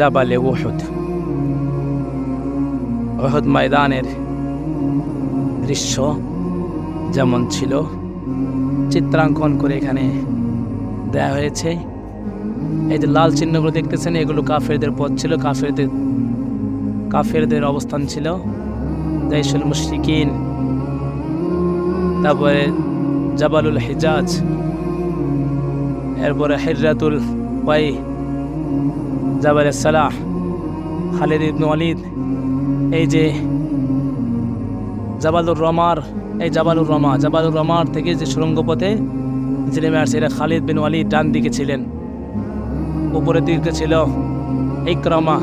জাবালে উহুদ। উহুদ ময়দানের দৃশ্য যেমন ছিল চিত্রাঙ্কন করে এখানে দেয়া হয়েছে। এই যে লাল চিহ্নগুলো দেখতেছেন, এগুলো কাফেরদের পথ ছিল, কাফেরদের অবস্থান ছিল। জাইশুল মুশরিকিন, তারপরে জাবালুল হিজাজ, এরপরে হিজরাতুল ওয়াই, জাবালে সালাহ, খালিদ ইবনে ওয়ালিদ, এই যে জাবালুর রমার থেকে যে সুড়ঙ্গ পথে যে নেমে আসছে, এরা খালিদ বিন ওয়ালিদ ডান দিকে ছিলেন। উপরের দিকে ছিল ইকরামা।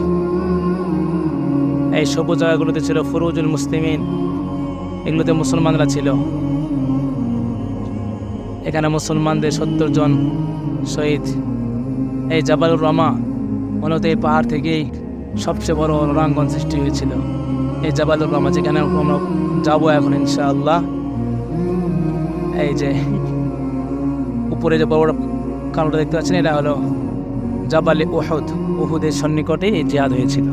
এই সবুজ জায়গাগুলোতে ছিল ফুরুজুল মুসলিমিন, এগুলোতে মুসলমানরা ছিল। এখানে মুসলমানদের 70 জন শহীদ। এই জাবালুর রমা মূলত এই পাহাড় থেকেই সবচেয়ে বড় রণাঙ্গন সৃষ্টি হয়েছিল। এই জাবালুর রমা, যেখানে আমরা যাবো এখন ইনশাআল্লাহ। এই যে উপরে যে বড় কালোটা দেখতে পাচ্ছেন, এটা হলো জাবালে উহুদ। উহুদের সন্নিকটে এই জিহাদ হয়েছিল।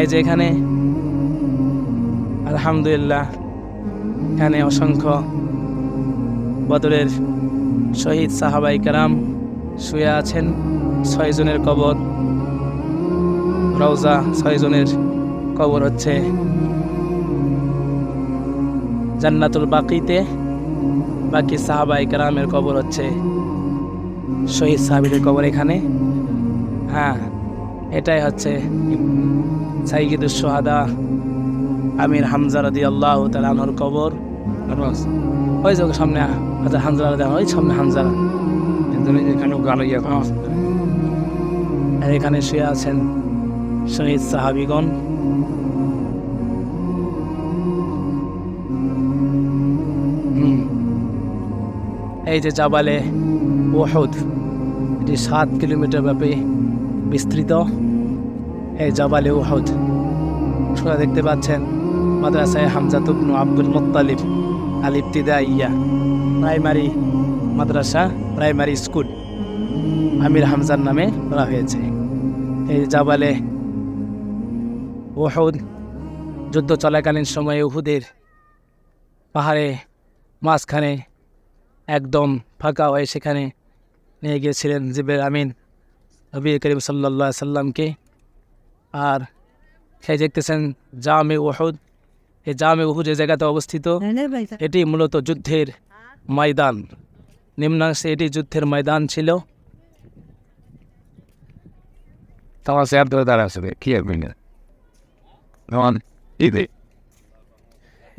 এই যে এখানে আলহামদুলিল্লাহ, এখানে অসংখ্য বদরের শহীদ সাহাবাই কেরাম শুয়ে আছেন। 6 জনের কবর, রওজা 6 জনের কবর হচ্ছে জান্নাতুল বাকিতে। বাকি সাহাবাই কেরামের কবর হচ্ছে শহীদ সাহাবীদের কবর এখানে। হ্যাঁ, এটাই হচ্ছে সাইয়্যিদুশ শুহাদা আমির হামজা রাদিয়াল্লাহু তাআলা আনহুর কবর। ওই যে সামনে হাজার হামজা রাদিয়াল্লাহু, ওই সামনে হামজা, এখানে শুয়ে আছেন শহীদ সাহাবীগণ। এই যে জাবালে উহুদ, এটি 7 কিলোমিটার ব্যাপী বিস্তৃত। এই জাবালে উহুদ সোজা দেখতে পাচ্ছেন মাদ্রাসায় হামজা ইবনে আব্দুল মুত্তালিব আল ইবতিদাইয়া প্রাইমারি মাদ্রাসা, প্রাইমারি স্কুল আমির হামজার নামে করা হয়েছে। এই জাবালে উহুদ যুদ্ধ চলাকালীন সময়ে উহুদের পাহাড়ে মাঝখানে একদম ফাঁকা হয়ে সেখানে নিয়ে গিয়েছিলেন জিবরিল আমিন নবী করিম সাল্লাল্লাহু আলাইহি সাল্লামকে। আর সেই দেখতেছেন জামে উহুদ, এই জামে উহুদ যে জায়গাতে অবস্থিত, এটি মূলত যুদ্ধের ময়দান। নিম্নাংশে এটি যুদ্ধের ময়দান ছিল।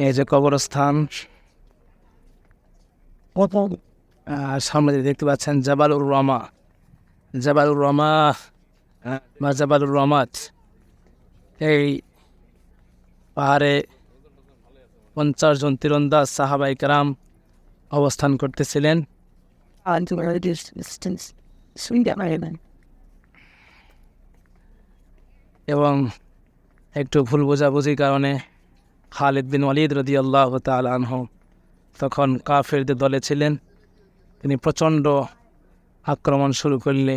এই যে কবরস্থান, সামনে দেখতে পাচ্ছেন জাবালুর রমা বা জাবালুর রমাত। এই পাহাড়ে 50 জন তীরন্দাজ সাহাবাই কেরাম অবস্থান করতেছিলেন। এবং একটু ভুল বোঝাবুঝির কারণে খালিদ বিন ওয়ালিদ রাদিয়াল্লাহু তাআলা আনহু তখন কাফেরদের দলে ছিলেন। তিনি প্রচণ্ড আক্রমণ শুরু করলে